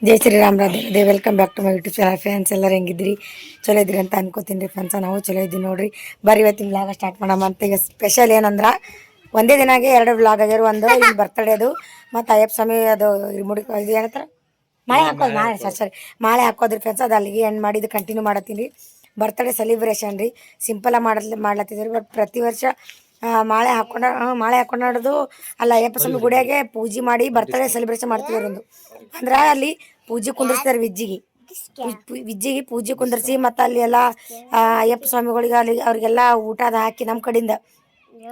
Jai Shriram Radhe welcome back to my YouTube channel friends. ಎಲ್ಲರೂ ಹೆಂಗಿದ್ರಿ? ಚಲೋ ಇದ್ರಿ ಅಂತ ಅನ್ಕೋತೀನಿ ರೀ ಫ್ರೆಂಡ್ಸ. ನಾವು ಚಲೋ ಇದ್ದೀವಿ ನೋಡ್ರಿ. ಬರೀ ಇವತ್ತಿನ ವ್ಲಾಗ ಸ್ಟಾರ್ಟ್ ಮಾಡಮ್ಮ ಅಂತ. ಈಗ ಸ್ಪೆಷಲ್ ಏನಂದ್ರೆ ಒಂದೇ ದಿನಾಗೆ 2 ವ್ಲಾಗ್ ಆಗ್ಯಾರ. ಒಂದು ಇಲ್ಲಿ ಬರ್ತಡೇದು ಮತ್ತು ಅಯ್ಯಪ್ಪ ಸ್ವಾಮಿ ಅದು ಮುಡಿ ಇದು ಏನಂತಾರೆ ಮಾಳೆ ಹಾಕೋದು. ಮಾಳೆ ಹಾಕೋದ್ರಿ ಫ್ರೆಂಡ್ಸ್. ಅದು ಅಲ್ಲಿಗೆ ಎಂಡ್ ಮಾಡಿ ಇದು ಕಂಟಿನ್ಯೂ ಮಾಡತ್ತೀನಿ ರೀ. ಬರ್ತ್ಡೇ ಸೆಲಿಬ್ರೇಷನ್ ರೀ. ಸಿಂಪಲಾಗಿ ಮಾಡ್ಲತ್ತಿದ್ದೀವಿ. ಬಟ್ ಪ್ರತಿ ವರ್ಷ ಮಾಳೆ ಹಾಕೊಂಡಾಡೋದು ಅಲ್ಲ, ಅಯ್ಯಪ್ಪ ಸ್ವಾಮಿ ಗುಡಿಯಾಗೆ ಪೂಜೆ ಮಾಡಿ ಬರ್ತ್ಡೇ ಸೆಲಿಬ್ರೇಷನ್ ಮಾಡ್ತಿದ್ದಾರೆ. ಒಂದು ಅಂದ್ರೆ ಅಲ್ಲಿ ಪೂಜೆ ಕುಂದಿರ್ಸ್ತಾರೆ. ವಿಜ್ಜಿಗೆ ಪೂಜೆ ಕುಂದಿರ್ಸಿ ಮತ್ತು ಅಲ್ಲಿ ಎಲ್ಲ ಅಯ್ಯಪ್ಪ ಸ್ವಾಮಿಗಳಿಗೆ ಅಲ್ಲಿ ಅವ್ರಿಗೆಲ್ಲ ಊಟದ ಹಾಕಿ ನಮ್ಮ ಕಡೆಯಿಂದ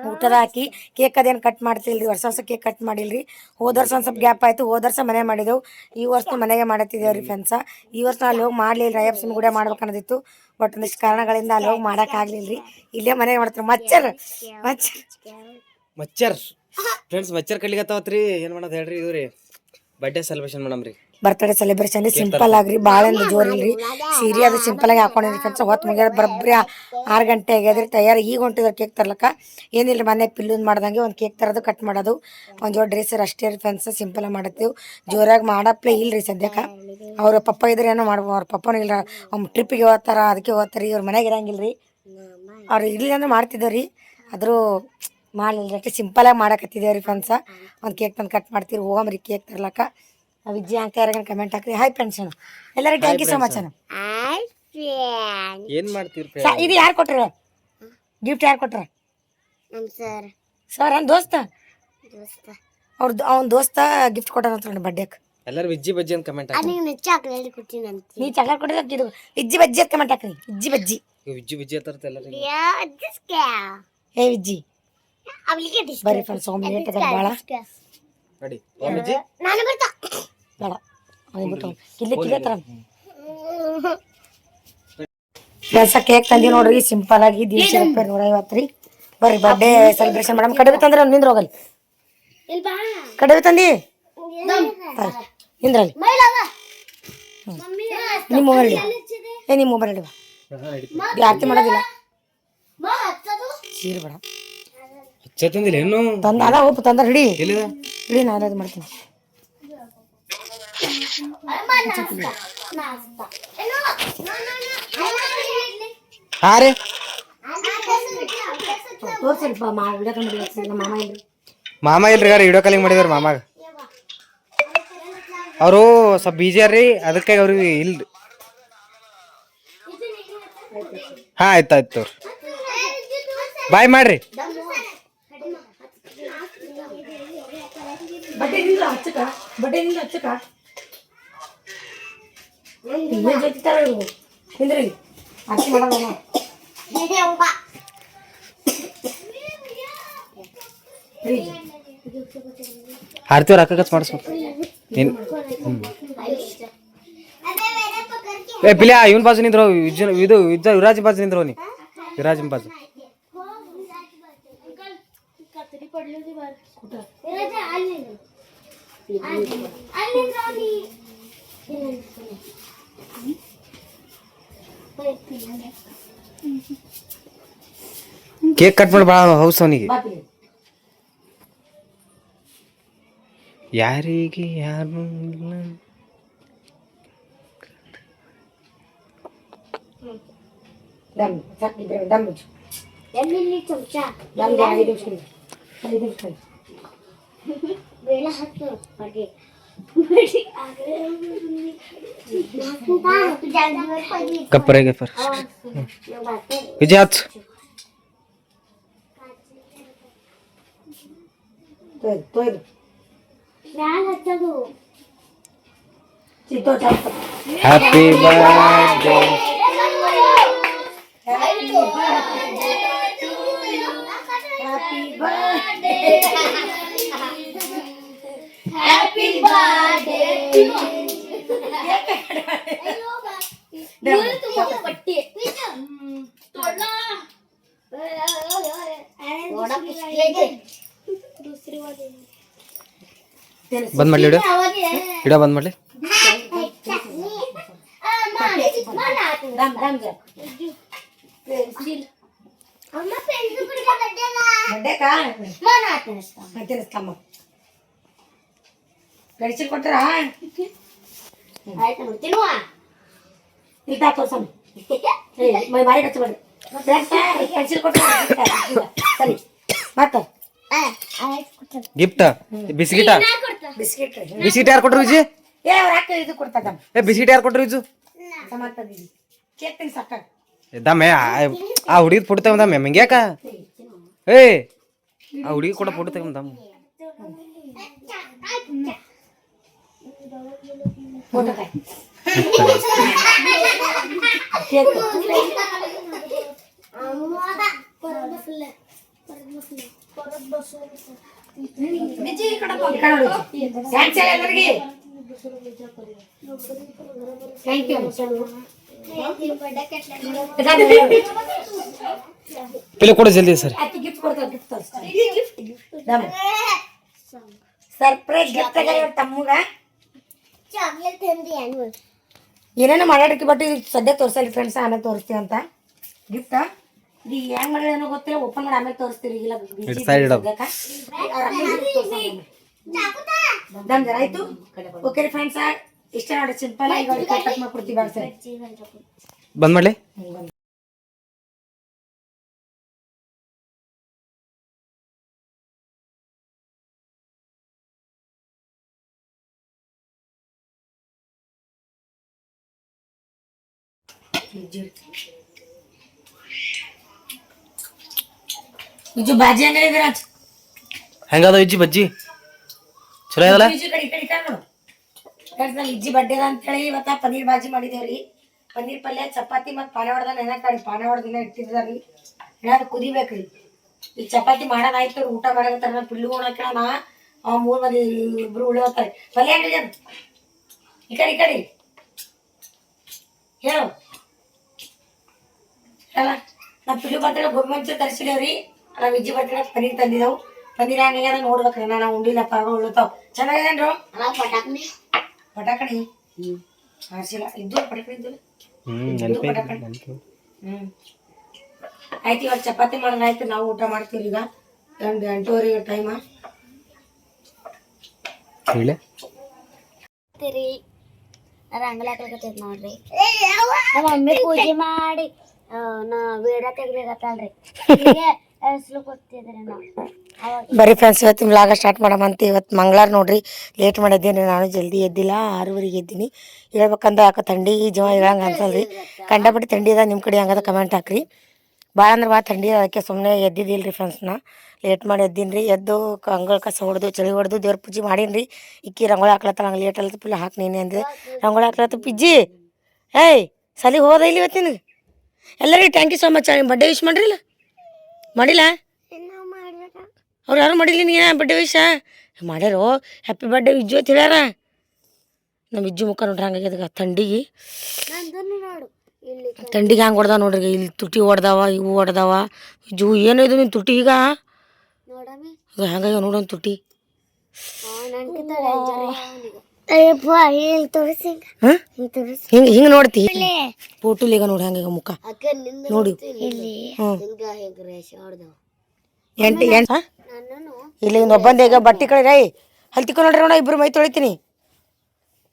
ಊಟದ ಹಾಕಿ ಕೇಕ್ ಅದೇನು ಕಟ್ ಮಾಡ್ತಿಲ್ರಿ. ವರ್ಷ ಕೇಕ್ ಕಟ್ ಮಾಡಿಲ್ರಿ. ಹೋದ ವರ್ಷ ಒಂದು ಸ್ವಲ್ಪ ಗ್ಯಾಪ್ ಆಯಿತು. ಹೋದ ವರ್ಷ ಮನೆ ಮಾಡಿದೆವು. ಈ ವರ್ಷ ಮನೆಗೆ ಮಾಡತ್ತಿದ್ದೇವೆ ರೀ ಫ್ರೆಂಡ್ಸ. ಈ ವರ್ಷ ಅಲ್ಲಿ ಹೋಗಿ ಮಾಡಲಿಲ್ಲ. ಅಯ್ಯಪ್ಪ ಸ್ವಾಮಿ ಗುಡಿ ಮಾಡ್ಬೇಕು ಅನ್ನೋದಿತ್ತು. ಬಟ್ ಒಂದಿಷ್ಟು ಕಾರಣಗಳಿಂದ ಅಲ್ಲಿ ಹೋಗಿ ಮಾಡೋಕ್ಕಾಗಲಿಲ್ಲ ರೀ. ಇಲ್ಲೇ ಮನೆಗೆ ಮಾಡ್ತಾರೆ. ಮಚ್ಚರ್ ಫ್ರೆಂಡ್ಸ್ ಮಚ್ಚರ್ ಕಲಿಗತ್ತಾವತ್ರಿ. ಏನು ಮಾಡೋದು ಹೇಳ್ರಿ? ಇದು ರೀ ಬರ್ಡೇ ಸೆಲೆಬ್ರೇಷನ್ ಮಾಡಮ್ರಿ. ಬರ್ತ್ಡೇ ಸೆಲೆಬ್ರೇಷನ್ ರೀ. ಸಿಂಪಲ್ ಆಗ್ರಿ, ಭಾಳ ಅಂದ್ರೆ ಜೋರ್ ಇಲ್ರಿ. ಸೀರೆ ಅದು ಸಿಂಪಲ್ ಆಗಿ ಹಾಕೊಂಡಿರಿ ಫ್ರೆಂಡ್ಸ್. ಹೊತ್ತು ಮುಗಿಯೋದು ಬರೋಬ್ಬರಿ 6 ಗಂಟೆ ಆಗ್ಯದ್ರಿ. ತಯಾರು ಈಗ ಹೊಂಟಿದ್ರು ಕೇಕ್ ತರ್ಲಕ್ಕ. ಏನಿಲ್ಲ, ಮನೆ ಪಿಲ್ಲುನ್ ಮಾಡ್ದಂಗೆ ಒಂದು ಕೇಕ್ ತರೋದು, ಕಟ್ ಮಾಡೋದು, ಒಂದು ಜೋಡಿ ಡ್ರೆಸ್ಸರ್ ಅಷ್ಟೇ ರೀ ಫ್ರೆಂಡ್ಸ್. ಸಿಂಪಲ್ ಮಾಡತ್ತೀವಿ. ಜೋರಾಗಿ ಮಾಡಪ್ಲೇ ಇಲ್ರಿ ಸದ್ಯಕ್ಕೆ. ಅವ್ರ ಪಪ್ಪ ಇದ್ರೆ ಏನೋ ಮಾಡ್ಬೋದು. ಅವ್ರ ಪಪ್ಪನೂ ಇಲ್ಲ, ಟ್ರಿಪ್ಪಿಗೆ ಹೋಗ್ತಾರ, ಅದಕ್ಕೆ ಹೋಗ್ತಾರೆ. ಇವ್ರ ಮನೆಗೆ ಇರಂಗಿಲ್ಲ ರೀ. ಅವ್ರು ಇರಲಿ ಅಂದ್ರೆ ಮಾಡ್ತಿದ್ದೇವೆ ರೀ. ಆದರೂ ಮಾಡಲಿಲ್ಲ. ಅಷ್ಟೇ ಸಿಂಪಲಾಗಿ ಮಾಡಕತ್ತಿದ್ದೇವೆ ರೀ ಫ್ರೆಂಡ್ಸ. ಒಂದು ಕೇಕ್ ತಂದು ಕಟ್ ಮಾಡ್ತೀವಿ. ಹೋಗಮ್ರಿ ಕೇಕ್ ತರ್ಲಕ್ಕ. ವಿಜ್ಜಿ ಅಂತ ಯಾರಿಗಾನ ಕಮೆಂಟ್ ಹಾಕ್ರಿ. ಹಾಯ್ ಫ್ರೆಂಡ್ಸ್ ಅಣ್ಣ ಎಲ್ಲರೂ. ಥ್ಯಾಂಕ್ ಯು ಸೊ ಮಚ್ ಅಣ್ಣ. ಏನು ಮಾಡ್ತೀರಿ? ಇದು ಯಾರು ಕೊಟ್ರ ಗಿಫ್ಟ್? ಯಾರು ಕೊಟ್ರ? ಸರ್ ನನ್ನ ದೋಸ್ತ. ಅವ್ನ ದೋಸ್ತ ಗಿಫ್ಟ್ ಕೊಟ್ಟಾನ ಬರ್ಡೇಕ್. ಎಲ್ಲರೂ ವಿಜ್ಜಿ ಬಜ್ಜಿ ಅಂತ ಕಮೆಂಟ್ ಹಾಕಿ. ನೀ ಚಾಕ್ಲೇಟ್ ಕೊಟ್ಟಿದ್ದ ಇದು ವಿಜ್ಜಿ ಬಜ್ಜಿ ಅಂತ ಕಮೆಂಟ್ ಹಾಕ್ರಿ. ವಿಜ್ಜಿ ಬಜ್ಜಿ ಅಂತ ಎಲ್ಲರೂ. ಏ ವಿಜ್ಜಿ ಬರ್ರಿ ಫ್ರೆಂಡ್ಸ್. ಹೋಗಿ ಲೇಟ್ ಅದ ಭಾಳ. ರೆಡಿ ವಿಜ್ಜಿ ಬೇಡ ಕಿಲ್ಲೆ ತರ ಕೆಲಸ. ಕೇಕ್ ತಂದಿ ನೋಡ್ರಿ. ಸಿಂಪಲ್ ಆಗಿ 150 ರೂಪಾಯಿ 150 ರೀ. ಬರ್ರಿ ಬರ್ಡೇ ಸೆಲೆಬ್ರೇಷನ್ ಮಾಡಮ್. ಕಡಿಮೆ ತಂದ್ರೆ ನಿಂದ್ರ ಹೋಗಲಿ. ಕಡಿಮೆ ತಂದಿ ನಿಂದ್ರಲ್ಲಿ. ನಿಮ್ಮ ಮೊಬೈಲ್ ನಿಮ್ಮ ಮೊಬೈಲ್ ಹಿಡಿವ. ಆರತಿ ಮಾಡೋದಿಲ್ಲ. ಸೀರೆ ಬೇಡ ತಂದ ಅದ ಉಪ್ಪು ತಂದ ಹಿಡಿ ಹಿಡಿ. ನಾನು ಅದು ಮಾಡ್ತೀನಿ. ಮಾಮ ಇಲ್ರಿ ವಿಡಿಯೋ ಕಾಲಿಂಗ್ ಮಾಡಿದಾರೆ. ಮಾಮಾಗ ಅವರು ಸ್ವಲ್ಪ ಬಿಜಿ ರೀ, ಅದಕ್ಕೆ ಅವ್ರಿಗೆ ಇಲ್ರಿ. ಹಾ ಆಯ್ತಾಯ್ತು ಬಾಯ್ ಮಾಡ್ರಿ. ಆರ್ತಿ ಅವ್ರ ಅಕ್ಕ ಖರ್ಚು ಮಾಡಿಸ್ಬೇಕು. ಏ ಪಿಲಿಯಾ ಇವನ್ ಬಾಜು ನಿಂದ್ರು. ಇದು ಯುವರಾಜ್ ಬಾಜು ನಿಂದ್ರು. ನೀ ಯುವರಾಜ್ ಬಾಜು. ಕೇಕ್ ಕಟ್ ಮಾಡಿ ಭಾಳ ಹೌಸ್ ಅವನಿಗೆ. ಯಾರಿಗೆ ಯಾರು ಗಪ್ಪರೆ ಗಪ್ಪರ್ ವಿಜಯಾತ್ ಹ್ಯಾಪಿ ಬರ್ತ್ಡೇ. ಬಂದ್ ಮಾಡ್ಲಿ ವಿಡಿಯೋ ಬಂದ್ ಮಾಡ್ಲಿ. ಕೊಟ್ಟರ ಇಲ್ಲಿ ತಾ ತೋರ್ಸಮ್ಮ ಮಾರಿ ಹಚ್ಚಬೇಡ್ರಿ ಪೆನ್ಸಿಲ್ ಕೊಟ್ಟು ಸರಿ ಮತ್ತೆ ಗಿಫ್ಟ್ ಬಿಸ್ಕಿಟ ಬಿಸ್ಕಿಟ್ ಬಿಸ್ಕಿಟ್ ಯಾರು ಕೊಟ್ರು ವಿಜಿ ಏ ಅವ್ರ ಅಕ್ಕ ಇದು ಕೊಡ್ತದ ಬಿಸ್ಕಿಟ್ ಯಾರು ಕೊಟ್ರು ವಿಜು ಸಮರ್ಥದಿರಿ ಕೇಕ್ ತಿನ್ ಸಾಕ ದಮ್ಮೆ ಆ ಹುಡುಗಿ ಫೋಟೋ ತಗೊಂಡಮ್ಮೆ ಮಂಗ್ಯಾಕ ಏ ಆ ಹುಡುಗಿ ಕೂಡ ಫೋಟೋ ತಗೊಂಡಮ್ಮ ಫೋಟೋ ಕಾಯ್ ಕೇಕ್ ಥ್ಯಾಂಕ್ ಯು ಪೆಲೆ ಕೊಡು ಜಲ್ದಿ ಸರ್ ಆಕಿ ಗಿಫ್ಟ್ ಕೊಡ್ತಾಳೆ ಗಿಫ್ಟ್ ಸರ್ಪ್ರೈಸ್ ಗಿಫ್ಟ್ ತಮ್ಮಗ ಏನೇನೋ ಮಾಡಾಡಕ್ಕೆ ಬಟ್ ಈಗ ಸದ್ಯ ತೋರಿಸಲಿ ಫ್ರೆಂಡ್ಸ್ ಆಮೇಲೆ ತೋರಿಸ್ತೀವಿ ಅಂತ ಗಿಫ್ಟ್ ಇದು ಹೆಂಗ್ ಮಾಡಿದ್ರೆ ಏನೋ ಗೊತ್ತಿಲ್ಲ ಓಪನ್ ಮಾಡಿ ಆಮೇಲೆ ತೋರಿಸ್ತೀವಿ ಇಲ್ಲ ಆಯ್ತು ಓಕೆ ಫ್ರೆಂಡ್ಸ್ ಇಷ್ಟ ನೋಡಿ ಸಿಂಪಲ್ ಆಗಿ ಅವ್ರಿಗೆ ಕಟ್ ಮಾಡ್ಕೊಡ್ತೀವಿ ಸರಿ ಬಂದ್ ಮಾಡ್ಲಿ ಇದು ಬಾಜಿ ಹೆಂಗಿದ್ರೆ ಹೆಂಗದ ಇಜ್ಜಿ ಬಜ್ಜಿ ಚಲೋ ಇದಲ್ಲ ಇಜ್ಜಿ ಬಡ್ಡೆ ಅಂತೇಳಿ ಇವತ್ತ ಪನ್ನೀರ್ ಬಾಜಿ ಮಾಡಿದೇವ್ರಿ ಪನ್ನೀರ್ ಪಲ್ಯ ಚಪಾತಿ ಮತ್ತು ಪಾನೆ ಹೊಡೆದ ನೆನಕಾಡಿ ಪಾನೆ ಹೊಡೆದಿನ ಇಟ್ಟಿದ್ರಿ ಏನಾದ್ರು ಕುದಿಬೇಕ್ರಿ ಈಗ ಚಪಾತಿ ಮಾಡೋದಾಯ್ತು ಊಟ ಮಾಡಕತ್ತಾರ ಪಿಲ್ಲು ಉಣಾಕ ನಾ ಅವ 3 ಮಂದಿ ಇಬ್ರು ಉಳಿಯೋತಾರೆ ಪಲ್ಯ ಹೆಂಗಿದೆ ಈ ಕಡೆ ಹೇಳು ಅಲ್ಲ ನಾವು ಪಿಲ್ಲು ಬಟ್ಟೆ ಗೋಬಿ ಮಂಚೂರಿ ತರಿಸಿದೇವ್ರಿ ನಾವು ಇಜ್ಜಿ ಬಟ್ಟೆ ಪನ್ನೀರ್ ತಂದಿದ್ದೆವು ಪನ್ನೀರ್ ಹಂಗಾಗ್ಯದ ನೋಡ್ಬೇಕ್ರಿ ನಾವು ಉಂಡಿಲ್ಲ ಪಾಗ ಉಳ್ತಾವ ಚೆನ್ನಾಗಿದೇನ್ರು ಪಟಾಕಣಿ ಆರ್ಸಿಲ್ಲ ಇದ್ದು ಪಟಾಕಣಿ ಇದ್ದು ಆಯ್ತು ಇವಾಗ ಚಪಾತಿ ಮಾಡೋದಾಯ್ತು ನಾವು ಊಟ ಮಾಡ್ತೀವಿ ಈಗ 8:30 ಟೈಮ ರಂಗೋಲಿ ಹಾಕ್ಲಿಕತ್ತೈತಿ ನೋಡ್ರಿ ನಮ್ಮ ಮಮ್ಮಿ ಪೂಜೆ ಮಾಡಿ ನಾ ವೀಡಿಯೋ ತೆಗಿಲಿಕತ್ತಲ್ರಿ ಹೆಸರು ಕೊಡ್ತಿದ್ರಿ ನಾವು ಬರೀ ಫ್ರೆಂಡ್ಸ್ ಇವತ್ತು ವ್ಲಾಗ ಸ್ಟಾರ್ಟ್ ಮಾಡಮಂತ ಇವತ್ತು ಮಂಗಳವಾರ ನೋಡ್ರಿ ಲೇಟ್ ಮಾಡಿದ್ದೀನಿ ನಾನು ಜಲ್ದಿ ಎದ್ದಿಲ್ಲ 6:30 ಎದ್ದೀನಿ ಹೇಳ್ಬೇಕಂದ್ರೆ ಯಾಕೆ ಥಂಡಿ ಜೀವ ಇರಂಗೆ ಅನ್ಸಲ್ರಿ ಕಂಡಪಟ್ಟು ಥಂಡಿ ಅದ ನಿಮ್ಮ ಕಡೆ ಹಂಗದ ಕಮೆಂಟ್ ಹಾಕ್ರಿ ಭಾಳ ಅಂದ್ರೆ ಭಾಳ ಥಂಡಿ ಅದಕ್ಕೆ ಸುಮ್ಮನೆ ಎದ್ದಿದ್ದಿಲ್ಲ ರೀ ಫ್ರೆಂಡ್ಸ್ನ ಲೇಟ್ ಮಾಡಿ ಎದ್ದೀನಿ ರೀ ಎದ್ದು ಅಂಗಳ ಕಸ ಹೊಡೆದು ಚಳಿ ಹೊಡೆದು ದೇವ್ರ ಪೂಜೆ ಮಾಡೀನಿ ರೀ ಇಕ್ಕಿ ರಂಗೋಳಿ ಹಾಕ್ಲತ್ತ ನಂಗೆ ಲೇಟ್ ಅಲ್ಲತ್ತ ಪಿಲ್ಲ ಹಾಕಿ ನೀನೆ ಅಂದ್ರೆ ರಂಗೋಳಿ ಹಾಕ್ಲತ್ತ ಪಿಜ್ಜಿ ಏಯ್ ಸಲಿಗೆ ಹೋದ ಇಲ್ಲಿ ಇವತ್ತು ನಿನಗೆ ಎಲ್ಲರಿಗೂ thank you so much birthday wish ಮಾಡ್ರಿ ಇಲ್ಲ ಮಾಡಿಲ್ಲ ಅವ್ರು ಯಾರು ಮಾಡಿಲ್ಲ ನೀ ಬಡ್ಡೆ ವಿಷ ಮಾಡ್ಯಾರೋ ಹ್ಯಾಪಿ ಬರ್ಡೇ ವಿಜ್ಜು ಅಂತ ಹೇಳ್ಯಾರ ನಮ್ಮ ವಿಜ್ಜು ಮುಖ ನೋಡ್ರಿ ಹಂಗಾಗ್ಯದ ಥಂಡಿಗೆ ಥಂಡಿಗೆ ಹಂಗೆ ಹೊಡ್ದಾವ ನೋಡ್ರಿ ಇಲ್ಲಿ ತುಟಿ ಹೊಡ್ದಾವ ಇವು ಹೊಡ್ದಾವ ವಿಜ್ಜು ಏನು ಇದು ನಿನ್ನ ತುಟಿ ಈಗ ಹಂಗಾಗ್ಯಾವ ನೋಡೋನ್ ತುಟಿ ಹಿಂಗೆ ನೋಡ್ತಿ ಫೋಟೋಲ್ ಈಗ ನೋಡಿ ಹಂಗ ಮುಖ ನೋಡಿ ಎಂಟು ಇಲ್ಲ ಇನ್ನು ಒಬ್ಬಂದ ಈಗ ಬಟ್ಟೆ ಕಡೆ ರೈ ಹಲ್ತಿಕೊಂಡು ನೋಡ್ರಿ ನೋಡ ಇಬ್ರು ಮೈ ತೊಳಿತೀನಿ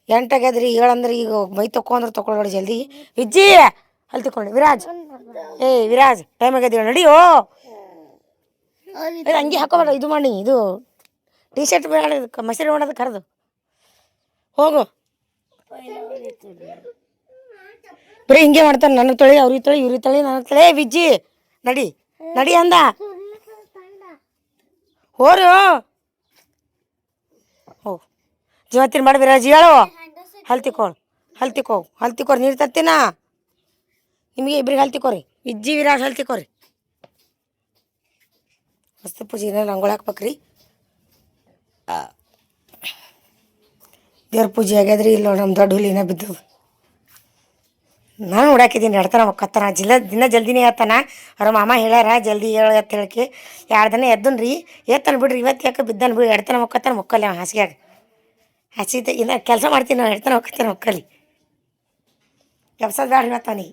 8 ಆಗ್ಯದ್ರಿ ಹೇಳಂದ್ರೆ ಈಗ ಮೈ ತೊಕೊಂಡ್ರೆ ತೊಗೊಳ್ಬೇಡಿ ಜಲ್ದಿ ವಿಜ್ಜಿ ಹಲ್ತಿಕೊಂಡು ವಿರಾಜ್ ವಿರಾಜ್ ಟೈಮ್ ಆಗ್ಯದ ನಡಿಯೋ ಹಂಗೆ ಹಾಕೋಬೇಡ ಇದು ಮಾಡಿ ಇದು ಟೀ ಶರ್ಟ್ ಬೇಡ ಮಸೀರಿ ಮಾಡೋದು ಕರೆದು ಹೋಗು ಬರೀ ಹಿಂಗೆ ಮಾಡ್ತಾನೆ ನನ್ನ ತೊಳಿ ಅವ್ರಿಗೆ ತೊಳಿ ಇವ್ರಿಗೆ ತೊಳಿ ನನ್ನ ತೊಳಿ ವಿಜ್ಜಿ ನಡಿ ನಡಿ ಅಂದ ಹೋರು ಹೋಗು ಜೀವತ್ತಿನ ಮಾಡಿ ವಿರಾಜಿ ಹೇಳು ಹಲ್ತಿಕೋರಿ ನೀರು ತರ್ತೀನ ನಿಮಗೆ ಇಬ್ರಿಗೆ ಹಲ್ತಿಕೋರಿ ವಿಜ್ಜಿ ವಿರಾಜ್ ಹಲ್ತಿಕೋರಿ ಮಸ್ತ್ ಪೂಜೆ ರಂಗೋಳಿ ಹಾಕ್ಬೇಕ್ರಿ ದೇವ್ರ ಪೂಜೆ ಆಗ್ಯದ್ರಿ ಇಲ್ಲ ನಮ್ಮ ದೊಡ್ಡ ಹುಲಿನ ಬಿದ್ದದು ನಾನು ಹುಡಾಕಿದ್ದೀನಿ ಎಡ್ತಾನ ಒಕ್ಕತ್ತಾನ ದಿನ ಜಲ್ದಿನೇ ಹೇಳ್ತಾನ ಅವ್ರ ಮಾಮ ಹೇಳ್ಯಾರ ಜಲ್ದಿ ಹೇಳ ಅಂತ ಹೇಳಕ್ಕೆ 2 ದಿನ ಎದ್ದನ್ ರೀ ಎತ್ತಾನ ಬಿಡ್ರಿ ಇವತ್ತು ಯಾಕೆ ಬಿದ್ದಾನ ಬಿಡಿ ಎಡ್ತಾನ ಒಕ್ಕತ್ತಾನ ಮೊಕ್ಕಲ್ಲಿ ಅವ ಹಾಸಿಗ್ಯಾಗ ಹಸಿದ ಇಲ್ಲ ಕೆಲಸ ಮಾಡ್ತೀನಿ ನಾವು ಎಡ್ತಾನ ಒಕ್ಕತ್ತಾನ ಮೊಕ್ಕಲಿ ಕೆಲ್ಸದ ಬೇಡ ಹೇಳ್ತಾನೆ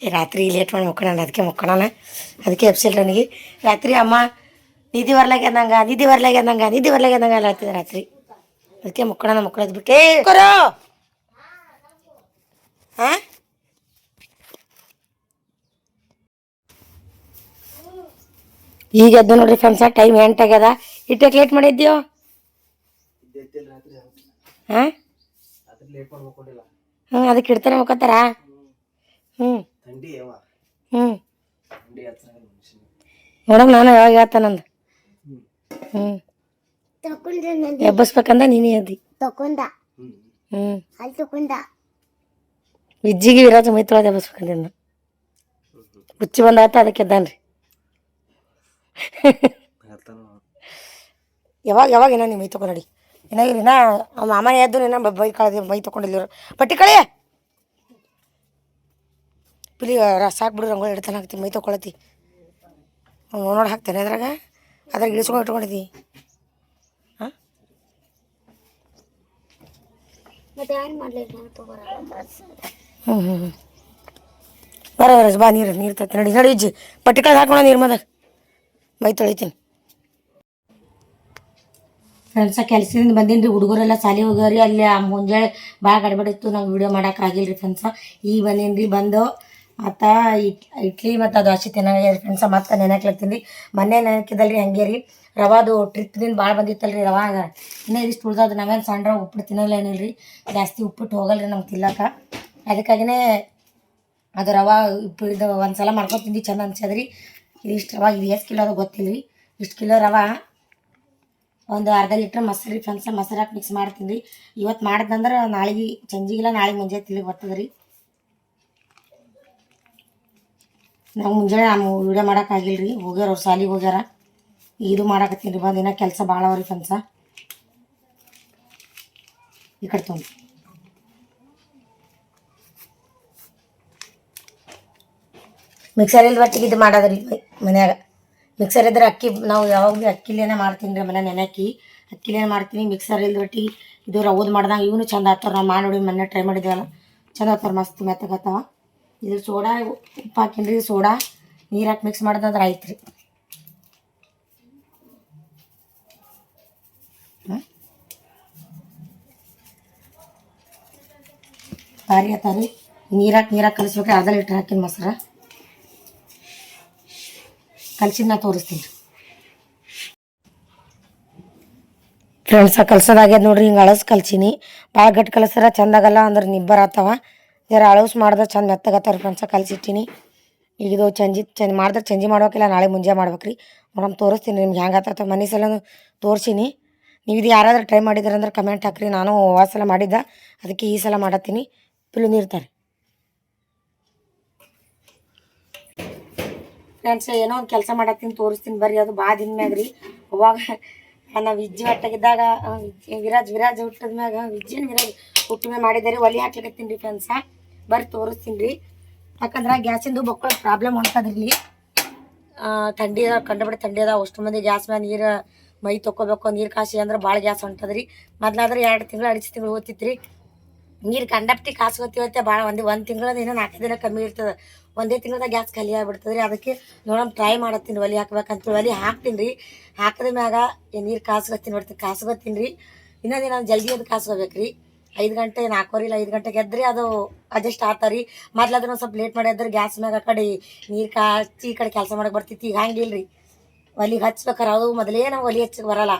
ರಾತ್ರಿ ಲೇಟ್ ಮಾಡಿ ಮೊಕ್ಕಣ ಅದಕ್ಕೆ ಮೊಕ್ಕಣ ಅದಕ್ಕೆ ಎಬ್ಸಿಲ್ಲ ನನಗೆ ರಾತ್ರಿ ಅಮ್ಮ ನಿಧಿ ಬರ್ಲಾಗ್ಯದಂಗ ಹೇಳ್ತಿದ್ದೆ ರಾತ್ರಿ. ಅದಕ್ಕೆ ಮಕ್ಕಳದ್ ಬಿಟ್ಟೆ ಹಾ. ಈಗ ಎದ್ದು ನೋಡ್ರಿ ಫ್ರೆಂಡ್ಸ, ಟೈಮ್ 8 ಆಗ್ಯದ. ಇಟ್ಟಕ್ಕೆ ಲೇಟ್ ಮಾಡಿದ್ಯೋ? ಹಾಂ ಅದಕ್ಕೆ ಇಡ್ತಾನೆ ಮುಖತ್ತಾರ. ಹ್ಞೂ ನೋಡಮ್, ನಾನು ಯಾವಾಗ ಹೇಳ್ತಾನಂದು. ಎಬ್ಬಸ್ಬೇಕಂದ ನೀನೇ ಅದಿ. ವಿಜ್ಜಿಗೆ ವಿರಾಜ ಮೈ ತೊಳೆದು ಎಬ್ಬಸ್ಬೇಕಂದ. ಹುಚ್ಚಿ ಬಂದಾತ, ಅದಕ್ಕೆ ಎದ್ದಾನ್ರಿ. ಯಾವಾಗ ಏನೋ ನೀವು ಮೈ ತಗೊಂಡು ನೋಡಿ. ಏನಾಗಿರಿನಾ ಮಾಮ ಎದ್ದು ಏನ ಬೈ ಕಳೆದಿ ಮೈ ತೊಗೊಂಡಿಲ್ಲ. ಪಟ್ಟಿ ಕಳೆ ಪಿಲಿ ಸಾಕು ಬಿಡು, ರಂಗೋಲಿ ಹಿಡ್ತಾನೆ ಹಾಕ್ತಿ ಮೈ ತೊಗೊಳತಿ. ನೋಡಿ ಹಾಕ್ತೇನೆ ಅದ್ರಾಗ ಇಳಿಸ್ಕೊಂಡು ಇಟ್ಕೊಂಡಿದ್ದಿ. ಹಾಂ ಬಾ ನೀರು ತತ್ತಿ ನಡಿ ಇಜ್ಜಿ ಪಟ್ಟಿ ಕಳೆದು ಹಾಕೋಣ ನೀರು ಮದಾಗ ಮೈ ತೊಳಿತೀನಿ. ಫ್ರೆಂಡ್ಸ, ಕೆಲಸದಿಂದ ಬಂದೀನಿ ರೀ. ಹುಡುಗರೆಲ್ಲ ಸಾಲಿ ಹೋಗ್ಯಾರಿ. ಅಲ್ಲಿ ಮುಂಜಾನೆ ಭಾಳ ಗಡ್ಬಡಿತ್ತು, ನಂಗೆ ವಿಡಿಯೋ ಮಾಡೋಕ್ಕಾಗಿಲ್ಲ ರೀ ಫ್ರೆಂಡ್ಸ. ಈಗ ಬಂದೀನಿ ರೀ. ಬಂದು ಮತ್ತು ಇಡ್ಲಿ ಮತ್ತು ದೋಸೆ ತಿನ್ನಾಗ ಫ್ರೆಂಡ್ಸ. ಮತ್ತು ನೆನಕ್ಲತ್ತೀನಿ ರೀ. ಮೊನ್ನೆ ನೆನಕಿದಲ್ಲ ರೀ, ಹಂಗೆ ರೀ. ರವಾದು ಟ್ರಿಪ್ದಿಂದ ಭಾಳ ಬಂದಿತ್ತಲ್ಲ ರೀ ರವಾಗ. ಇನ್ನೂ ಇಷ್ಟು ಉಳ್ದದು. ನಾವೇನು ಸಣ್ಣ ಉಪ್ಪಿಟ್ಟು ತಿನ್ನಲ್ಲ ಏನಿಲ್ಲ ರೀ. ಜಾಸ್ತಿ ಉಪ್ಪಿಟ್ಟು ಹೋಗಲ್ಲ ರೀ ನಮ್ಗೆ ತಿನ್ನಕ್ಕೆ. ಅದಕ್ಕಾಗಿಯೇ ಅದು ರವೆ ಉಪ್ಪಿಟ್ಟು ಒಂದು ಸಲ ಮಾಡ್ಕೊಂಡು ತಿಂದು ಚೆಂದ ಅನ್ಸದ್ರಿ. ಇದಿಷ್ಟು ರವೆ, ಇದು ಎಷ್ಟು ಕಿಲೋ ಅದು ಗೊತ್ತಿಲ್ಲ ರೀ. ಇಷ್ಟು ಕಿಲೋ ರವೆ, ಒಂದು ಅರ್ಧ ಲೀಟ್ರ್ ಮೊಸರು ರೀ ಫ್ರೆಂಡ್ಸ. ಮೊಸರು ಹಾಕಿ ಮಿಕ್ಸ್ ಮಾಡ್ತೀನಿ ರೀ. ಇವತ್ತು ಮಾಡಿದ್ನಂದ್ರೆ ನಾಳೆಗೆ ಸಂಜೆಗಿಲ್ಲ, ನಾಳೆ ಮುಂಜಾನೆ ತಿಲ್ಲಿಗೆ ಬರ್ತದೆ ರೀ. ನಾವು ಮುಂಜಾನೆ ವೀಡಿಯೋ ಮಾಡೋಕ್ಕಾಗಿಲ್ಲ ರೀ. ಹೋಗ್ಯಾರ ಅವ್ರು ಸಾಲಿಗೆ ಹೋಗ್ಯಾರ. ಇದು ಮಾಡಾಕತ್ತೀನಿ ರೀ. ಬಂದು ಇನ್ನೂ ಕೆಲಸ ಭಾಳ ಅವ ರೀ ಫ್ರೆಂಡ್ಸ. ಈ ಕಡೆ ತೊಗೊಂಡು ಮಿಕ್ಸರ್ ಇಲ್ದ ಒಟ್ಟಿಗೆ ಇದು ಮಾಡೋದ್ರಿ ಮನ್ಯಾಗ. ಮಿಕ್ಸರ್ ಇದ್ರೆ ಅಕ್ಕಿ ನಾವು ಯಾವಾಗ ಭೀ ಅಕ್ಕಿಲೇನೆ ಮಾಡ್ತೀನಿ ರೀ. ಮನೆ ನೆನೆಕ್ಕಿ ಅಕ್ಕಿಲೇನೆ ಮಾಡ್ತೀನಿ. ಮಿಕ್ಸರ್ ಇಲ್ದ ಒಟ್ಟಿಗೆ ಇದು ರವದು ಮಾಡ್ದಂಗೆ ಇವನು ಚಂದ ಆಗ್ತಾರೆ. ನಾವು ಮಾಡಿ ನೋಡಿ ಮೊನ್ನೆ ಟ್ರೈ ಮಾಡಿದ್ದೀವಲ್ಲ, ಚಂದ ಆಗ್ತಾರೆ, ಮಸ್ತ್ ಮೆತ್ತಗತ್ತಾವ. ಇದ್ರ ಸೋಡಾ ಉಪ್ಪು ಹಾಕಿನಿ ರೀ. ಸೋಡಾ ನೀರು ಹಾಕಿ ಮಿಕ್ಸ್ ಮಾಡಿದ್ರೆ ಆಯ್ತು ರೀ. ಭಾರಿ ಆತ ರೀ. ನೀರಾಕಿ ಕಲಿಸ್ಬೇಕು. ಅರ್ಧ ಲೀಟ್ರ್ ಹಾಕಿನ ಮೊಸರು ಕಲ್ಸಿದ್ದು ನಾ ತೋರಿಸ್ತೀನಿ ರೀ ಫ್ರೆಂಡ್ಸ. ಕಲ್ಸೋದಾಗ್ಯದ ನೋಡ್ರಿ. ಹಿಂಗೆ ಅಳಸ್ ಕಲ್ಸೀನಿ. ಭಾಳ ಗಟ್ಟಿ ಕಲಿಸ್ರ ಚಂದಾಗಲ್ಲ, ಅಂದ್ರೆ ನಿಬ್ಬರ ಆತವ. ಜರ ಅಳಸ್ ಮಾಡಿದ್ರೆ ಚಂದ ಮೆತ್ತಗತ್ತಾವ ರೀ ಫ್ರೆಂಡ್ಸ. ಕಲ್ಸಿಟ್ಟಿನಿ. ಈಗ ಇದು ಚಂದ ಮಾಡಿದ್ರೆ ಚಂಜಿ ಮಾಡ್ಬೇಕಿಲ್ಲ, ನಾಳೆ ಮುಂಜಾನೆ ಮಾಡ್ಬೇಕು ರೀ. ನೋಡಮ್ ತೋರಿಸ್ತೀನಿ ನಿಮ್ಗೆ ಹೆಂಗೆ ಆತ. ಮನೆ ಸಲ ತೋರಿಸೀನಿ. ನೀವು ಇದು ಯಾರಾದ್ರೂ ಟ್ರೈ ಮಾಡಿದ್ರಂದ್ರೆ ಕಮೆಂಟ್ ಹಾಕ್ರಿ. ನಾನು ಸಲ ಮಾಡಿದ್ದೆ, ಅದಕ್ಕೆ ಈ ಸಲ ಮಾಡತ್ತೀನಿ. ಪಿಲು ನೀರ್ತಾರೆ ಫ್ರೆಂಡ್ಸ್. ಏನೋ ಒಂದು ಕೆಲಸ ಮಾಡತ್ತೀನಿ, ತೋರಿಸ್ತೀನಿ ಬರ್ರಿ. ಅದು ಭಾಳ ದಿನ ಮ್ಯಾಗ ರೀ. ಅವಾಗ ನಾವು ವಿಜ್ಜಿ ಹೊಟ್ಟೆಗಿದ್ದಾಗ ವಿರಾಜ್ ಹುಟ್ಟಿದ ಮ್ಯಾಗ ವಿರಾಜ್ ಹುಟ್ಟಿದ ಮ್ಯಾಗ ಮಾಡಿದ್ದಾರೆ. ಒಲೆ ಹಾಕ್ಲಿಕತ್ತೀನಿ ರೀ ಫ್ರೆಂಡ್ಸ. ಬರ್ರಿ ತೋರಿಸ್ತೀನಿ ರೀ. ಯಾಕಂದ್ರೆ ಗ್ಯಾಸಿಂದು ಬಕ್ಕಳ ಪ್ರಾಬ್ಲಮ್ ಹೊಂಟದ್ರಿ. ಥಂಡಿ ಅದ, ಕಂಡುಬಿಟ್ಟು ಥಂಡಿ ಅದ. ಅಷ್ಟು ಮಂದಿ ಗ್ಯಾಸ್ ಮ್ಯಾಗ ನೀರು ಮೈ ತೊಗೋಬೇಕು, ನೀರು ಕಾಸಿ ಅಂದ್ರೆ ಭಾಳ ಗ್ಯಾಸ್ ಹೊಂಟದ್ರಿ. ಮೊದ್ಲಾದ್ರೆ 2 ತಿಂಗಳು 2 ತಿಂಗಳು ಹೋಗ್ತಿತ್ತು ರೀ ನೀರು. ಕಂಡಪ್ಟಿ ಕಾಸ್ಕೊತೀವತ್ತೆ ಭಾಳ. ಒಂದು ತಿಂಗಳದ ಏನೋ 4 ದಿನ ಕಮ್ಮಿ ಇರ್ತದೆ. ಒಂದೇ ತಿಂಗಳದಾಗ ಗ್ಯಾಸ್ ಖಾಲಿ ಆಗಿಬಿಡ್ತದೆ ರೀ. ಅದಕ್ಕೆ ನೋಡೋಣ ಟ್ರೈ ಮಾಡತ್ತೀನಿ ಒಲೆ ಹಾಕ್ಬೇಕಂತ. ಒಲೆ ಹಾಕ್ತೀನಿ ರೀ. ಹಾಕಿದ ಮ್ಯಾಗ ನೀರು ಕಾಸ್ಕೊತೀನಿ ರೀ. ಇನ್ನೊಂದು ಜಲ್ದಿ ಅದು ಕಾಸ್ಕೋಬೇಕು ರೀ. 5 ಗಂಟೆ 4 ಇಲ್ಲ 5 ಗಂಟೆಗೆ ಎದ್ರಿ ಅದು ಅಡ್ಜಸ್ಟ್ ಆಗ್ತಾರೆ ರೀ. ಮೊದ್ಲಾದ್ರೆ ಒಂದು ಸ್ವಲ್ಪ ಲೇಟ್ ಮಾಡಿ ಎದ್ರೆ ಗ್ಯಾಸ್ ಮ್ಯಾಗ ಆ ಕಡೆ ನೀರು ಕಾಚಿ ಈ ಕಡೆ ಕೆಲಸ ಮಾಡಕ್ಕೆ ಬರ್ತಿತ್ತು. ಈಗ ಹಂಗಿಲ್ಲ ರೀ. ಒಲೆಗೆ ಹಚ್ಬೇಕಾರೆ ಅದು ಮೊದಲೇ ನಾವು ಒಲೆ ಹಚ್ಚಕ್ಕೆ ಬರೋಲ್ಲ.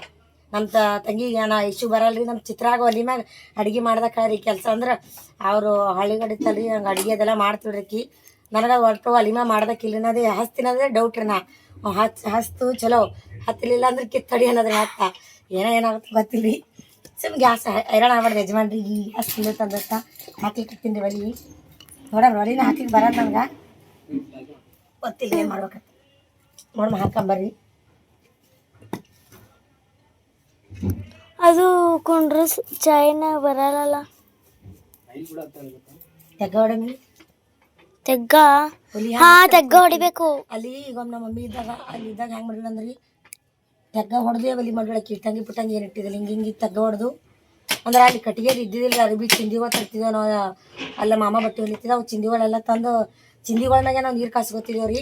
ನಮ್ಮ ತಂಗಿಗೆ ಇಶ್ಯೂ ಬರಲ್ಲ ರೀ. ನಮ್ಮ ಚಿತ್ರಾಗ ಒಲೆ ಮ್ಯಾಗ ಅಡುಗೆ ಮಾಡ್ದಕ್ಕೆ ರೀ ಕೆಲಸ. ಅಂದ್ರೆ ಅವರು ಹಳ್ಳಿಗಡಿತಲ್ಲ ರೀ, ಹಂಗೆ ಅಡುಗೆ ಅದೆಲ್ಲ ಮಾಡ್ತಿಡ್ರಿಕಿ. ನನಗೆ ಒಟ್ಟು ಒಲೆ ಮ್ಯಾಗ ಮಾಡ್ದಕ್ಕಿಲ್ಲ ರೀ. ಅದೇ ಹಚ್ತೀನಂದ್ರೆ ಡೌಟ್ ರೀ. ನಾ ಹಚ್ತು ಚಲೋ, ಹತ್ತಲಿಲ್ಲ ಅಂದ್ರೆ ಕಿತ್ತಡಿ ಅನ್ನೋದ್ರಿ. ಏನಾಗುತ್ತೆ ಗೊತ್ತಿಲ್ಲ ರೀ. ಗ್ಯಾಸ್ ಐರಣ ಆಗ್ಬಾರ್ದು ಯಜಮಾನ್ರಿ. ಈ ಗ್ಯಾಸ್ ತಂದತ್ತ ಹಾಕ್ಲಿಕ್ಕತ್ತೀನಿ ರೀ ಒಲೆ. ನೋಡೋಣ ಒಲಿನ ಹಾಕ್ಲಿಕ್ಕೆ ಬರೋದು ನನಗೆ ಗೊತ್ತಿಲ್ಲ ಏನು ಮಾಡ್ಬೇಕಂತ. ನೋಡಮ್ಮ ಹಾಕೊಂಬರ್ರಿ. ಅದು ಕೊಂಡ್ರೆ ಚಾಯ್ನ ಬರಲ್ಲ. ತೆಗ್ಗ ಹೊಡಮಿ ತೆಗ್ಗ. ಹಾ ತೆಗ್ಗ ಹೊಡಿಬೇಕು. ಅಲ್ಲಿ ಈಗ ನಮ್ಮ ಮಮ್ಮಿ ಇದ್ದಾಗ ಇದ್ದಾಗ ಹೆಂಗೆ ಮಾಡಿಲ್ಲ ಅಂದ್ರಿ, ತೆಗ್ಗ ಹೊಡೆದೇ ಒಲಿ ಮಾಡ್ಬಿಡಕ್ಕೆ. ತಂಗಿ ಪುಟ್ಟಂಗಿ ಏನು ಇಟ್ಟಿದ್ದಿಲ್ಲ, ಹಿಂಗೆ ತೆಗ್ಗ ಹೊಡೆದು ಅಂದ್ರೆ ಅಲ್ಲಿ ಕಟ್ಟಿಗೆದು ಇದ್ದಿದ್ದಿಲ್ಲ. ಅರಿಬಿ ಚಿಂದಿಗಳು ತರ್ತಿದ್ದೇವೆ ನಾವು. ಅಲ್ಲ ಮಾಮ ಬಟ್ಟೆ ಹೊಲಿತಿದ್ದ. ಅವು ಚಿಂದಿಗಳೆಲ್ಲ ತಂದು ಚಿಂದಿಗಳ ಮ್ಯಾಗೆ ನಾವು ನೀರು ಕಾಸ್ಕೊತಿದ್ದೇವೆ ರೀ.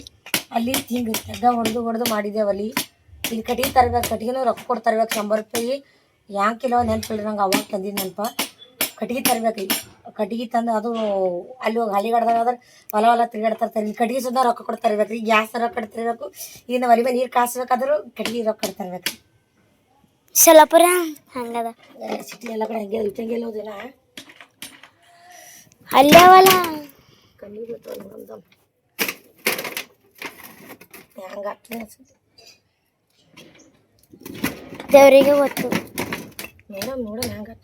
ಅಲ್ಲಿ ಹಿಂಗೆ ತೆಗ್ಗ ಹೊಡೆದು ಮಾಡಿದ್ದೇವೆ ಅಲ್ಲಿ. ಈಗ ಕಟ್ಟಿಗೆ ತರ್ಬೇಕು, ಕಟ್ಟಿಗೆನೂ ರೊಕ್ಕ ಕೊಟ್ಟು ತರ್ಬೇಕು 100 ರೂಪಾಯಿ. ಯಾಂಗ್ ಕಿಲೋ ನೆನಪಿಲ್ಲ ನಂಗೆ, ಅವಾಗ ತಂದಿದ್ದು ನೆನಪ. ಕಟ್ಟಿಗೆ ತರ್ಬೇಕು ಈಗ, ಕಟ್ಟಿಗೆ ತಂದು ಅದು ಅಲ್ಲಿ ಹೋಗಿ ಹಳ್ಳಿಗಡ್ದಾಗ ಆದ್ರೆ ಹೊಲ ತಿರುಗಾಡ್ತಾರೆ. ಈ ಕಟ್ಟಿಗೆ ಸುದ್ದ ರೊಕ್ಕ ಕೊಟ್ಟು ತರ್ಬೇಕು ರೀ. ಗ್ಯಾಸ್ ರೊಕ್ಕ ಕೊಟ್ಟು ತರಬೇಕು. ಈಗ ನಾವು ಒಲೆ ಮೇಲೆ ನೀರು ಕಾಸ್ಬೇಕಾದ್ರೂ ಕಟ್ಟಿಗೆ ರೊಕ್ಕ ಕೊಟ್ಟು ತರ್ಬೇಕು. ಸೊಲ್ಲಾಪುರ ಹಂಗದ, ಸಿಟಿ ಎಲ್ಲ ಕಡೆ ಹಂಗೆ ಇಟ್ಟಂಗೆಲ್ಲ ಹೋದಿಲ್ಲ. ಅಲ್ಲೇ ಅವಲ್ಲ ಕಣ್ಣಿಗೆ ಗೊತ್ತು ನಮ್ದು ಹೆಂಗೆ ಆಗ್ತದೆ ಅನ್ಸುತ್ತೆ. ದೇವರಿಗೆ ಗೊತ್ತು. ನೋಡೋಣ ಹೆಂಗೆ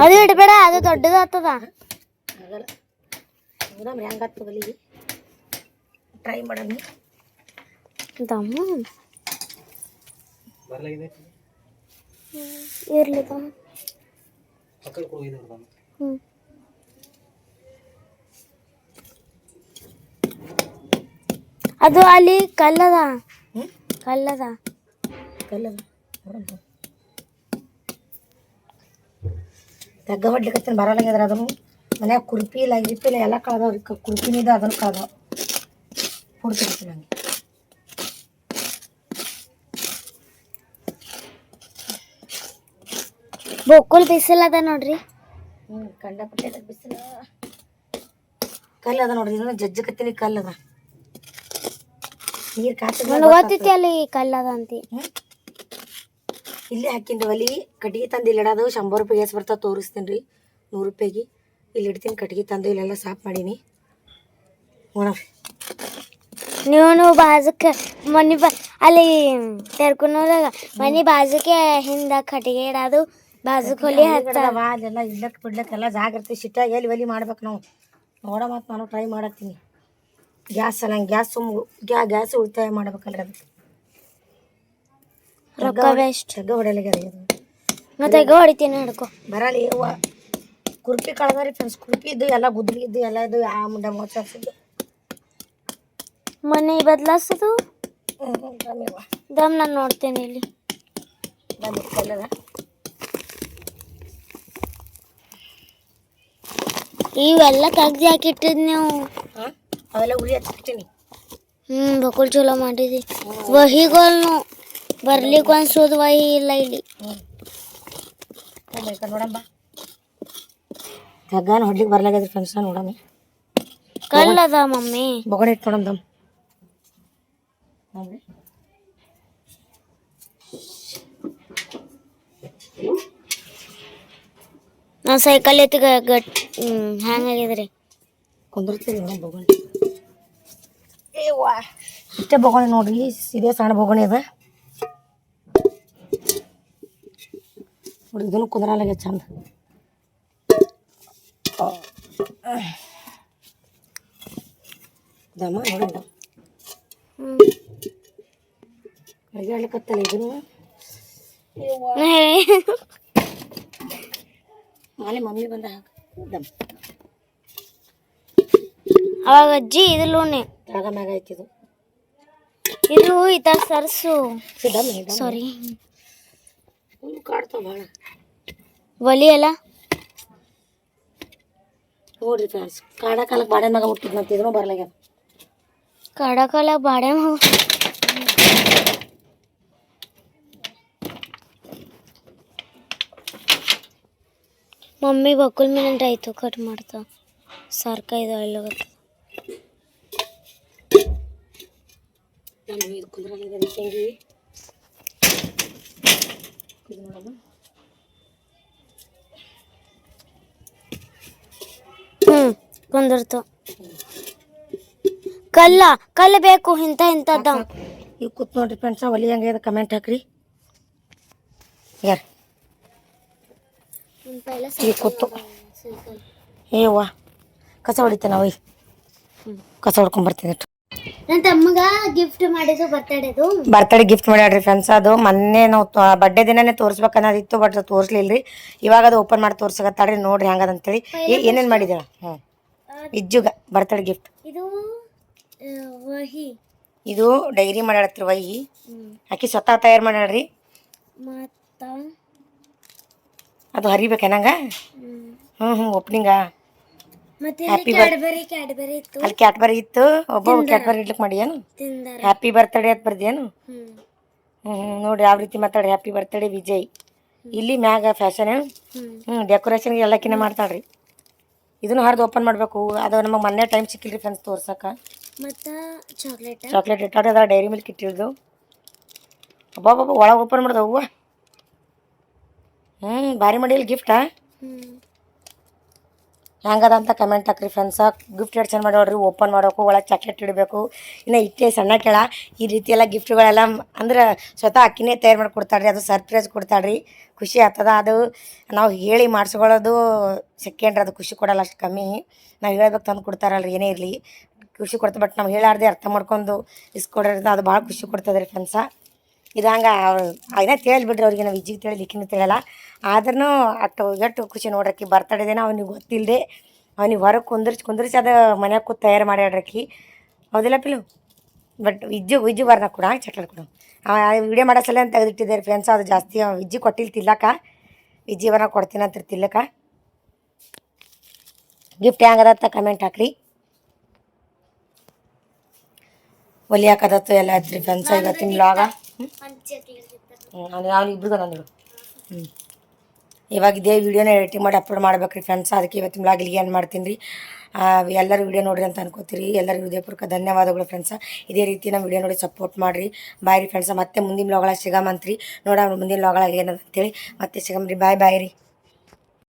ಅದು ಇಡಬೇಡ, ಅದು ದೊಡ್ಡದು ಆಗ್ತದ. ಆಗಲ್ಲ, ನೋಡಮ್ಮ ಹೆಂಗೆ ಆಗ್ತದೆ ಬಲಿಗೆ. ಟ್ರೈ ಮಾಡೋಣ. ದಮ್ಮು ಬರ್ಲಾಗಿದೆ ಇರ್ಲಿ ದಮ್ಮ. ಅದು ಅಲ್ಲಿ ಕಲ್ಲದ, ಕಲ್ಲದ ತಗ್ಗ ಹೊಡ್ಲಿಕ್ಕೆ ಬರಲಾಗ್ಯದ್ರ. ಅದನ್ನು ಮನ್ಯಾಗ ಕುರ್ಪಿ ಇಲ್ಲ ಗಿರ್ಪಿ ಇಲ್ಲ ಎಲ್ಲ ಕಳ್ದವ್ರಿ. ಕುರ್ಪಿನಿದ ಅದನ್ನು ಕಳ್ದವ ಹುಡ್ತಿರ್ತೀನಿ ನಂಗೆ. ಬೊಕ್ಕುಲ್ ಬಿಸಿಲದ ನೋಡ್ರಿ. ಕಂಡಪಟ್ಟೆ ಬಿಸಿಲ. ಕಲ್ಲದ ನೋಡ್ರಿ, ಇದನ್ನ ಜಜ್ಜಕತ್ತೀನಿ. ಕಲ್ಲದ ನೀರು ನನಗೆ ಗೊತ್ತೈತಿ ಅಲ್ಲಿ ಕಲ್ಲದ ಅಂತಿ. ಇಲ್ಲಿ ಹಾಕಿಂದ ಒಲಿ ಕಟ್ಟಿಗೆ ತಂದು ಇಲ್ಲಿ ಇಡೋದು 100 ರೂಪಾಯಿ ಎಷ್ಟು ಬರ್ತಾವೆ ತೋರಿಸ್ತೀನಿ ರೀ. 100 ರೂಪಾಯಿಗೆ ಇಲ್ಲಿ ಇಡ್ತೀನಿ. ಕಟ್ಟಿಗೆ ತಂದು ಇಲ್ಲೆಲ್ಲ ಸಾಫ್ ಮಾಡೀನಿ ನೋಡ್ರಿ. ನೀವು ಬಾಜುಕ್ಕೆ ಮನೆ ಅಲ್ಲಿ ತೆರ್ಕೊಂಡೋದಾಗ ಮನೆ ಬಾಜುಕ್ಕೆ ಹಿಂದ ಕಟ್ಟಿಗೆ ಇಡೋದು, ಬಾಜುಕ್ ಹೊಲಿ ಹಚ್ಚವ ಅಲ್ಲೆಲ್ಲ ಇಡ್ಲಕ್ಕೆ ಬಿಡ್ಲಕ್ಕೆ ಎಲ್ಲ ಜಾಗ ಇರ್ತೀವಿ. ಸಿಟ್ಟಾಗಿ ಎಲ್ಲಿ ಒಲಿ ಮಾಡ್ಬೇಕು ನಾವು. ನೋಡ ಮತ್ತು ನಾನು ಟ್ರೈ ಮಾಡತ್ತೀನಿ. ಗ್ಯಾಸ್ ನಂಗೆ ಗ್ಯಾಸ್ ಉಳಿತಾಯ ಮಾಡ್ಬೇಕಲ್ರಿ. ಅದಕ್ಕೆ ರೊಕ್ಕ ವೇಸ್ಟ್. ತೆಗ್ಗ ಹೊಡೆಯಲಾಗ್ಯದ ಅದು. ಮತ್ತೆ ತೆಗ್ಗ ಹೊಡಿತೀನಿ ಹಿಡ್ಕೊ. ಬರಲಿ ಯವ್ವ. ಕುರ್ಪಿ ಕಳ್ದಾರಿ ಫ್ರೆಂಡ್ಸ್. ಕುರ್ಪಿ ಇದ್ದು ಎಲ್ಲ ಗುದ್ಲಿ ಇದ್ದು ಎಲ್ಲ ಇದು ಆ ಮುಂಡೆ ಮೋಚಾಡ್ಸಿದ್ದು. ಮನೆ ಬದಲಾಸದು ರಮ್ಯವ್ವ ದಮ್ ನಾನು ನೋಡ್ತೇನೆ ಇಲ್ಲಿ. ಬಂದು ಕಲ್ಲದ ಇವೆಲ್ಲ ತೆಗ್ದು ಹಾಕಿಟ್ಟಿದ್ ನೀವು. ಅವೆಲ್ಲ ಉರಿ ಹಚ್ಚಿರ್ತೀನಿ. ಬಕುಲ್ ಚಲೋ ಮಾಡಿದಿ. ವಹಿಗಳ್ನು ಬರ್ಲಿಕ್ಕೆ ಅನ್ಸೋದು ವಹಿ ಇಲ್ಲ ಇಲ್ಲಿ. ನೋಡಮ್ಮ ತಗ್ಗಾನ ಹೊಡ್ಲಿಕ್ಕೆ ಬರ್ಲಾಗ್ಯದ್ರಿ ಫ್ರೆಂಡ್ಸ್. ನೋಡಮ್ಮಿ ಕಲ್ಲದ ಮಮ್ಮಿ. ಬೊಗಣೆ ಇಟ್ಟು ನೋಡಮ್ ದಮ್. ನಾ ಸೈಕಲ್ ಎತ್ತಿ ಹ್ಯಾಂಗಾಗಿದ್ರಿ ಕುಂದಿರ್ತೀರಿ ನೋಡಮ್ ಬೊಗಣೆ. ಏವಾ ಇಷ್ಟೇ ಬೊಗಣೆ ನೋಡ್ರಿ. ಇದೇ ಸಣ್ಣ ಬೊಗಣೆ ಅದ ನೋಡಿ. ಇದನ್ನು ಕುಂದ್ರಲಾಗ್ಯ ಚಂದ. ದಮ್ಮ ನೋಡೋಣ. ಅಡುಗೆ ಆಡ್ಲಿಕ್ಕತ್ತಲ್ಲ ಇದನ್ನು. ನಾಳೆ ಮಮ್ಮಿ ಬಂದ ದಮ್. ಅವಾಗ ಅಜ್ಜಿ ಇದು ಲೋಣೆ ತಳಗ ಮ್ಯಾಗ ಐತಿದು. ಇದು ಈತ ಸರ್ಸು. ದಮ್ ಸಾರಿ ಕಾಡ್ತಾವ ಭಾಳ ಒಲಿ ಅಲ್ಲ ನೋಡ್ರಿ ಫ್ರೆಂಡ್ಸ್. ಕಾಡ ಕಾಲಕ್ಕೆ ಬಾಡೆ ಮ್ಯಾಗ ಮುಟ್ಟಿದ್ನಂತ ಇದನ್ನು ಬರ್ಲಾಗ್ಯ. ಕಡಕಲ ಬಾಡೆ ಮಮ್ಮಿ ಬಕುಲ್ ಮಿನಿಟ್ ಆಯ್ತು ಕಟ್ ಮಾಡ್ತಾ ಸಾರ್ಕ ಇದು ಅಲ್ಲೋಗತ್ತ. ಇದು ಕುಂದ್ರಲಾಗ್ಯದ ತಂಗಿ. ಇದು ನೋಡಮ್ಮ. ಕುಂದಿರ್ತು. ಕಲ್ಲ ಬೇಕು ಇಂಥದ್ದು. ಈಗ ಕೂತ್ ನೋಡ್ರಿ ಫ್ರೆಂಡ್ಸ್. ಒಲಿ ಹೆಂಗೆ ಕಮೆಂಟ್ ಹಾಕ್ರಿ ಯಾರು. ಈಗ ಕೂತು ಏವ್ವ ಕಸ ಹೊಡಿತೇನೆ. ನಾವು ಕಸ ಹೊಡ್ಕೊಂಬರ್ತೀನಿ. ನನ್ನ ತಮ್ಮಗ ಗಿಫ್ಟ್ ಮಾಡಿದ್ದು ಬರ್ತಡೇ ಗಿಫ್ಟ್ ಮಾಡ್ಯಾಡ್ರಿ ಫ್ರೆಂಡ್ಸ್. ಅದು ಮೊನ್ನೆ ನಾವು ಬರ್ಡೇ ದಿನನೇ ತೋರಿಸ್ಬೇಕನ್ನೋದಿತ್ತು, ಬಟ್ ತೋರಿಸ್ಲಿಲ್ರಿ. ಇವಾಗ ಅದು ಓಪನ್ ಮಾಡಿ ತೋರ್ಸಕತ್ತಾಡ್ರಿ. ನೋಡ್ರಿ ಹೆಂಗದಂತೇಳಿ. ಏನೇನು ಮಾಡಿದೇಳ. ಇಜ್ಜುಗ ಬರ್ತಡೇ ಗಿಫ್ಟ್. ಇದು ಡೈರಿ ಮಾಡ್ಯಾಳತ್ರಿ ವಹಿ. ಆಕಿ ಸ್ವತಃ ತಯಾರು ಮಾಡ್ಯಾಳ್ರಿ. ಅದು ಹರಿಬೇಕೇನಂಗ. ಓಪನಿಂಗ ಮತ್ತೆ ಹ್ಯಾಪಿ ಕ್ಯಾಡ್ಬರಿ ಇತ್ತು ಅಲ್ಲಿ ಕ್ಯಾಟ್ಬರಿ ಇತ್ತು ಒಬ್ಬ ಕ್ಯಾಟ್ಬರಿ ಇಡ್ಲಿಕ್ಕೆ ಮಾಡಿ ಏನು ತಿಂದಾರ. ಹ್ಯಾಪಿ ಬರ್ತಡೇ ಅಂತ ಬರ್ದೇನು ಹ್ಮ್ ನೋಡಿ ಯಾವ ರೀತಿ ಮಾತಾಡಿ ಹ್ಯಾಪಿ ಬರ್ತಡೇ ವಿಜಯ್ ಇಲ್ಲಿ ಮ್ಯಾಗ ಫ್ಯಾಷನ್ ಏನು ಡೆಕೋರೇಷನ್ಗೆ ಎಲ್ಲಕ್ಕಿನ್ನ ಮಾಡ್ತಾಳ್ರಿ ಇದನ್ನು ಹರಿದು ಓಪನ್ ಮಾಡಬೇಕು ಅದು ನಮಗೆ ಮೊನ್ನೆ ಟೈಮ್ ಸಿಕ್ಕಿಲ್ರಿ ಫ್ರೆಂಡ್ಸ್ ತೋರ್ಸಕ್ಕೆ ಮತ್ತ ಚಾಕ್ಲೇಟ್ ಚಾಕ್ಲೇಟ್ ಇಟ್ಟಾಡ ಡೈರಿ ಮಿಲ್ಕ್ ಇಟ್ಟಿದ್ದು ಒಬ್ಬೊಬ್ಬ ಒಳಗೆ ಓಪನ್ ಮಾಡ್ದೆ ಹೂವು ಭಾರಿ ಮಾಡಿಲ್ಲ ಗಿಫ್ಟಾ ಹೆಂಗದ ಅಂತ ಕಮೆಂಟ್ ಹಾಕ್ರಿ ಫ್ರೆಂಡ್ಸ ಗಿಫ್ಟ್ ಎಷ್ಟು ಚೆಂದ ಮಾಡೋಡ್ರಿ ಓಪನ್ ಮಾಡೋಕು ಒಳಗೆ ಚಾಕ್ಲೇಟ್ ಇಡಬೇಕು ಇನ್ನು ಇಟ್ಟೆ ಸಣ್ಣ ಕೆಳ ಈ ರೀತಿ ಎಲ್ಲ ಗಿಫ್ಟ್ಗಳೆಲ್ಲ ಅಂದ್ರೆ ಸ್ವತಃ ಅಕ್ಕಿನೇ ತಯಾರು ಮಾಡಿ ಕೊಡ್ತಾಳ್ರಿ ಅದು ಸರ್ಪ್ರೈಸ್ ಕೊಡ್ತಾಳ್ರಿ ಖುಷಿ ಆಗ್ತದ ಅದು ನಾವು ಹೇಳಿ ಮಾಡಿಸ್ಕೊಳ್ಳೋದು ಸೆಕೆಂಡ್ರಿ ಅದು ಖುಷಿ ಕೊಡಲ್ಲ ಅಷ್ಟು ಕಮ್ಮಿ ನಾವು ಹೇಳ್ಬೇಕು ತಂದು ಕೊಡ್ತಾರಲ್ರಿ ಏನೇ ಇರಲಿ ಖುಷಿ ಕೊಡ್ತಾರೆ ಬಟ್ ನಾವು ಹೇಳಾರ್ದೆ ಅರ್ಥ ಮಾಡ್ಕೊಂಡು ಇಸ್ಕೊಡೋದ್ರಿಂದ ಅದು ಭಾಳ ಖುಷಿ ಕೊಡ್ತದೆ ರೀ ಫ್ರೆಂಡ್ಸ ಇದು ಹಂಗೆ ಅದನ್ನ ತಿಳಿದ್ಬಿಡ್ರಿ ಅವ್ರಿಗೆ ನಾವು ಇಜ್ಜಿಗೆ ತಿಳಿ ಲಿಕ್ಕಿನ ತಿಳಿಯಲ್ಲ ಆದ್ರೂ ಎಷ್ಟು ಖುಷಿ ನೋಡ್ರಕ್ಕಿ ಬರ್ತಡೇದೇನ ಅವ್ನಿಗೆ ಗೊತ್ತಿಲ್ಲದೆ ಅವ್ನಿಗೆ ಹೊರಗೆ ಕುಂದ್ರಿಸಿ ಅದು ಮನ್ಯಾಗ ಕೂತ್ ತಯಾರು ಮಾಡ್ಯಾಡ್ರಕ್ಕಿ ಹೌದಿಲ್ಲ ಪಿಲು ಬಟ್ ವಿಜ್ಜು ಬರ್ನ ಕೂಡ ಚಟ್ಲ ಕೊಡು ವಿಡಿಯೋ ಮಾಡೋ ಸಲ ಅಂತ ತೆಗೆದಿಟ್ಟಿದ್ದಾರೆ ಫ್ರೆಂಡ್ಸ್ ಅದು ಜಾಸ್ತಿ ವಿಜ್ಜಿ ಕೊಟ್ಟಿಲ್ಲ ತಿಲ್ಲಕ್ಕ ವಿಜ್ಜಿ ಬರ್ನ ಕೊಡ್ತೀನಿ ಅಂತ ತಿಲ್ಲಕ್ಕ ಗಿಫ್ಟ್ ಹೆಂಗದತ್ತ ಕಮೆಂಟ್ ಹಾಕ್ರಿ ಒಲಿ ಹಾಕದತ್ತು ಎಲ್ಲ ಐತ್ರಿ ಫ್ರೆಂಡ್ಸ ಇವತ್ತಿನ ವ್ಲಾಗ ಅವ್ನು ಇಬ್ರಿಗೂ ತಂದಿಡು ಇವಾಗ ಇದೇ ವೀಡಿಯೋನ ಎಡಿಟಿಂಗ್ ಮಾಡಿ ಅಪ್ಲೋಡ್ ಮಾಡ್ಬೇಕ್ರಿ ಫ್ರೆಂಡ್ಸ್ ಅದಕ್ಕೆ ಇವತ್ತಿನ ವ್ಲಾಗ್ ಇಲ್ಲಿಗೆ ಏನು ಮಾಡ್ತೀನಿ ರೀ ಎಲ್ಲರೂ ವೀಡಿಯೋ ನೋಡ್ರಿ ಅಂತ ಅನ್ಕೋತೀರಿ ಎಲ್ಲರಿಗೂ ಹೃದಯಪೂರ್ವಕ ಧನ್ಯವಾದಗಳು ಫ್ರೆಂಡ್ಸ ಇದೇ ರೀತಿ ನಮ್ಮ ವೀಡಿಯೋ ನೋಡಿ ಸಪೋರ್ಟ್ ಮಾಡಿರಿ ಬಾಯ್ ರೀ ಫ್ರೆಂಡ್ಸ ಮತ್ತೆ ಮುಂದಿನ ವ್ಲಾಗಳ ಸಿಗಮಂತ್ರಿ ನೋಡೋಣ ಮುಂದಿನ ವ್ಲಾಗಳ ಏನದ ಅಂತೇಳಿ ಮತ್ತೆ ಸಿಗಮ್ರಿ ಬಾಯ್ ರೀ